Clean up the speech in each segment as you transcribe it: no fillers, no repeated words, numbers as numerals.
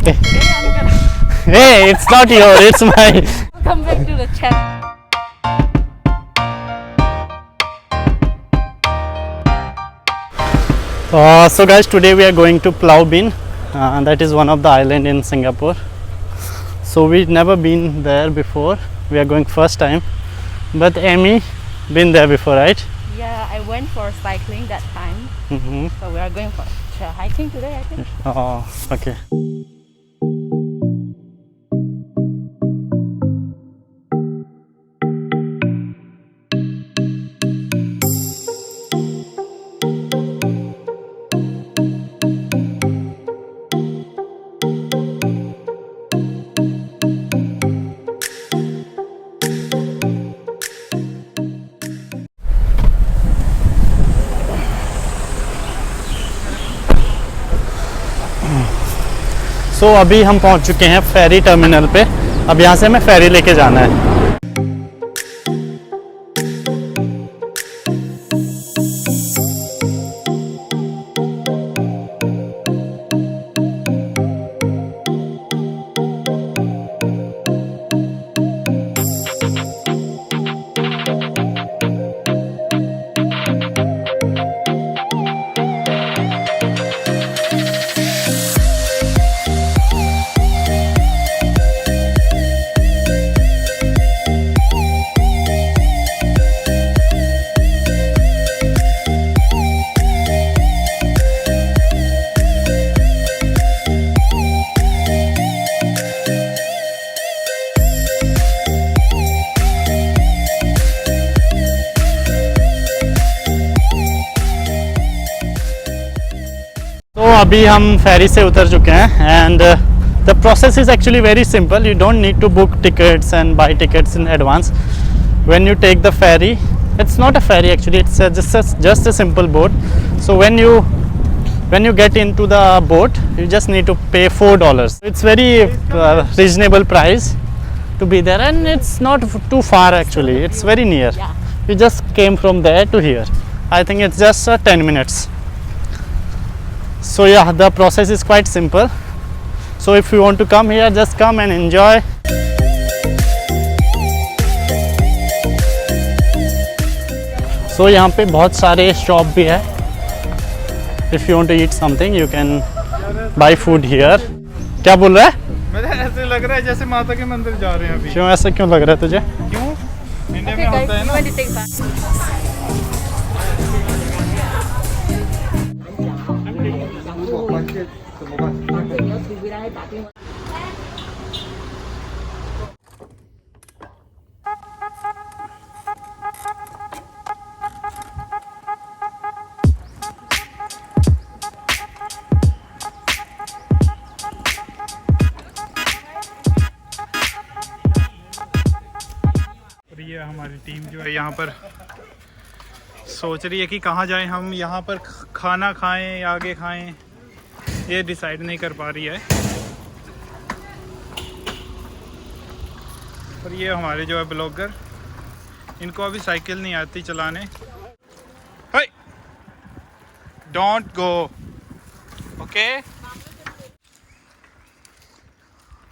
Today I'm gonna Hey, it's not your, it's my. come back to the chat. So guys, today we are going to Pulau Bin. That is one of the island in Singapore. So we've never been there before. We are going first time. But Amy been there before, right? Yeah, I went for cycling that time. Mm-hmm. So we are going for hiking today, I think. Oh, okay. सो अभी हम पहुंच चुके हैं फेरी terminal पे. अब यहाँ से हमें फेरी लेके जाना है. तो अभी हम फेरी से उतर चुके हैं and the process is actually very simple. You don't need to book tickets and buy tickets in advance. When you take the ferry, it's not a ferry actually, it's just a simple boat. So when you get into the boat, you just need to pay $4. It's very reasonable price to be there, and it's not too far actually. It's very near. Yeah. We just came from there to here. I think it's just 10 minutes. So yeah, the process is quite simple. So if you want to come here, just come and enjoy. So यहाँ पे बहुत सारे shop भी है. If you want to eat something, you can buy food here. क्या बोल रहा है? मुझे ऐसे लग रहा है जैसे माता के मंदिर जा रहे हैं अभी. क्यों, ऐसा क्यों लग रहा है तुझे? क्यों? इंडिया में Okay guys, होता है you ना. want to take back? और ये हमारी टीम जो है यहाँ पर सोच रही है कि कहाँ जाएं हम. यहाँ पर खाना खाएं या आगे खाएं, ये डिसाइड नहीं कर पा रही है. और ये हमारे जो है ब्लॉगर, इनको अभी साइकिल नहीं आती चलाने. हाय, डोंट गो. ओके,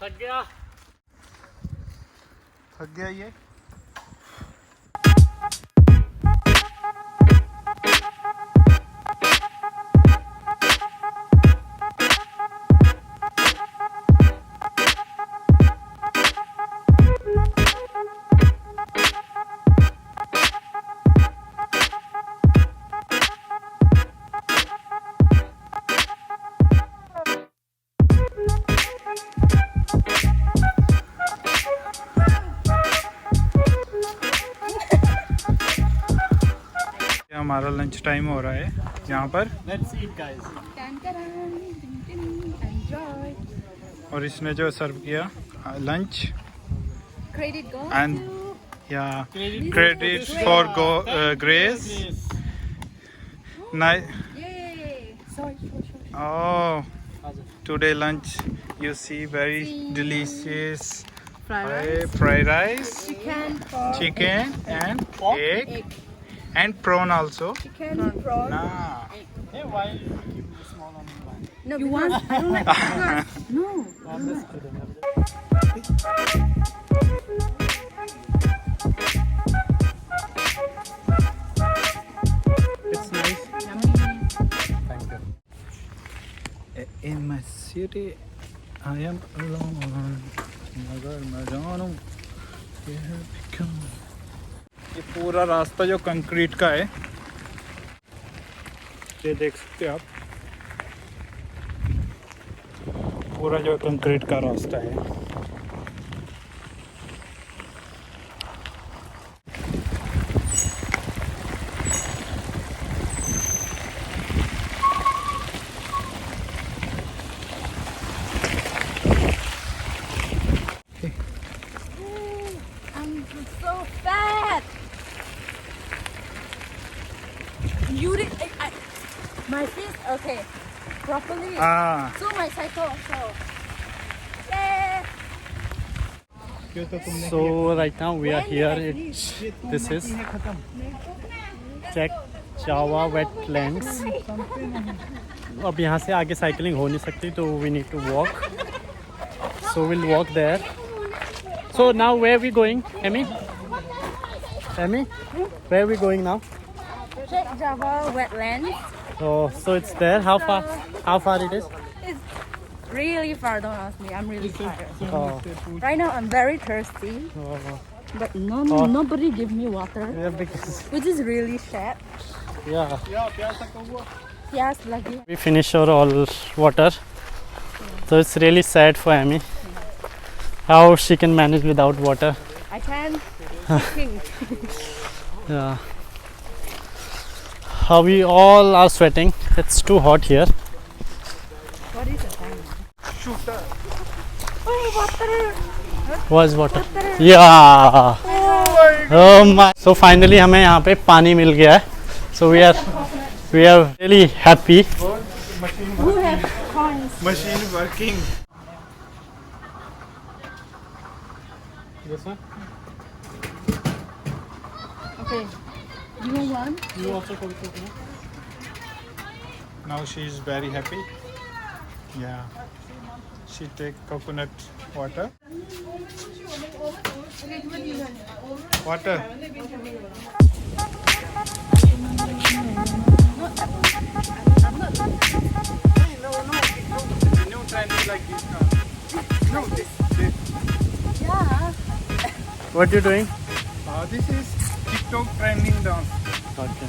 थक गया. थक गया ये. हमारा लंच टाइम हो रहा है यहाँ पर. Let's eat guys. Enjoy. और इसने जो सर्व किया लंच Credit go. एंड या credit for grace. Yay. Sorry. Oh, today lunch you see very delicious fried rice, chicken and egg and prawn also. Chicken, prawn. Nah. Hey, why you No, you want? I don't like sugar. No. It's nice. Thank you. In my city, I am alone. मगर मैं जानूं ये है क्यों। ये पूरा रास्ता जो concrete का है, ये देख सकते हैं आप, पूरा जो कंक्रीट का रास्ता है। I'm so fat. You did. My feet okay. Properly. So my cycle also. Yeah. So right now we are here. This is check Java wetlands. अब यहाँ से आगे साइकिलिंग हो नहीं सकती, तो we need to walk. So we'll walk there. So now where are we going, Emmy? Emmy, where are we going now? Check Java wetlands. Oh, so it's there. How far? How far it is? It's really far. Don't ask me. I'm really tired. Oh, Right now I'm very thirsty, oh. but Oh. nobody give me water, Yeah, because which is really sad. yeah, Yes, lucky. we finish our all water. So it's really sad for Emmy. How she can manage without water? I can. Think. Yeah. How we all are sweating. It's too hot here. What is it? Shooter. Oh, water. Was water? Yeah. Oh my. So finally हमें यहाँ पे पानी मिल गया है. So we are really happy. Who have coins? Machine working. This one? Okay. You want? You also come to me. Now she is very happy. Yeah. She take coconut water. Water. New trending like this now. No, this. Yeah. What you doing? This is TikTok trending dance. Okay.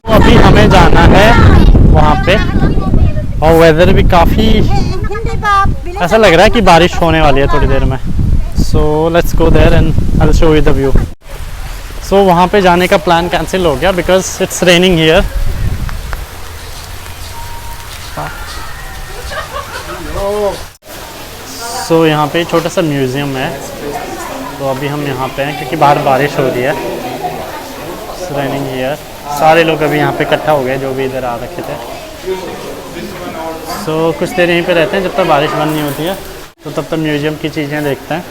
तो अभी हमें जाना है वहाँ पे, और weather भी काफ़ी ऐसा लग रहा है कि बारिश होने वाली है थोड़ी देर में. So let's go there and I will show you the view. So वहाँ पे जाने का प्लान कैंसिल हो गया because it's raining here. So यहाँ पे छोटा सा म्यूज़ियम है, तो अभी हम यहाँ पे हैं क्योंकि बाहर बारिश हो रही है. Raining here. सारे लोग अभी यहाँ पे इकट्ठा हो गए जो भी इधर आ रखे थे. सो कुछ देर यहीं पे रहते हैं जब तक बारिश बंद नहीं होती है, तो तब तक म्यूज़ियम की चीज़ें देखते हैं.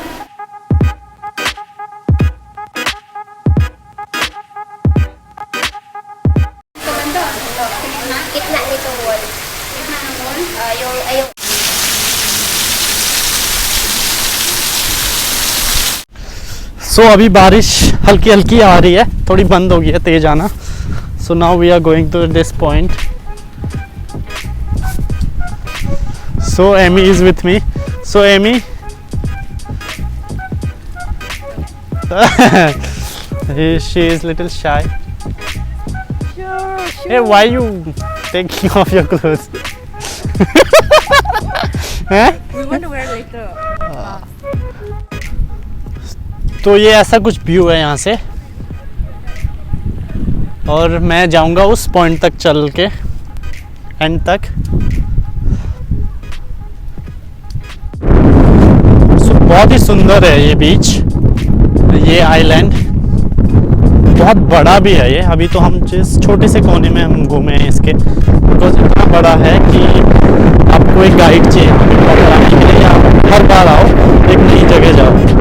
सो अभी बारिश हल्की हल्की आ रही है, थोड़ी बंद हो गई है तेज आना. So now we are going to this point. So Amy is with me. So Amy she is little shy. Sure. Hey, why you taking off your clothes? हैं? We want to wear later. तो ये ऐसा कुछ view है यहाँ से, और मैं जाऊँगा उस पॉइंट तक चल के एंड तक. बहुत ही सुंदर है ये बीच, ये आइलैंड बहुत बड़ा भी है. ये अभी तो हम जिस छोटे से कोने में हम घूमे हैं इसके, बिकॉज इतना बड़ा है कि आपको एक गाइड चाहिए प्रॉपर आने के लिए. आप हर बार आओ एक नई जगह जाओ.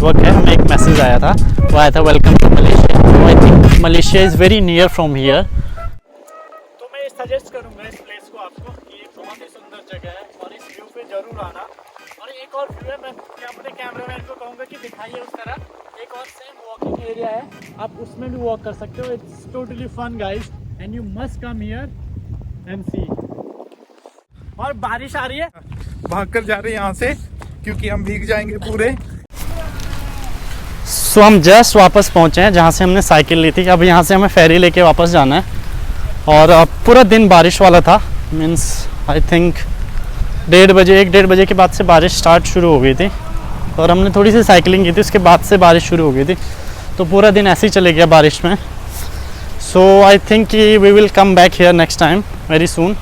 नेटवर्क है, हमें एक मैसेज आया था, वो आया था वेलकम टू मलेशिया। तो I think Malaysia is very near from here. तो मैं सजेस्ट करूँगा इस प्लेस को आपको कि ये बहुत ही सुंदर जगह है और इस व्यू पे ज़रूर आना। और एक और व्यू है, मैं अपने कैमरामैन को कहूँगा कि दिखाइए उस तरफ। एक और सेम वॉकिंग एरिया है, आप उसमें भी वॉक कर सकते हो। It's totally fun guys and you must come here and see. और बारिश आ रही है, भाग कर जा रहे हैं यहाँ से क्योंकि हम भीग जाएंगे पूरे। सो हम जस्ट वापस पहुँचे हैं जहाँ से हमने साइकिल ली थी। अब यहाँ से हमें फेरी लेके वापस जाना है और पूरा दिन बारिश वाला था। मीन्स आई थिंक 1:30 बजे के बाद से बारिश स्टार्ट शुरू हो गई थी और हमने थोड़ी सी साइकिलिंग की थी, उसके बाद से बारिश शुरू हो गई थी। तो पूरा दिन ऐसे ही चले गया बारिश में। So I think we will come back here next time very soon.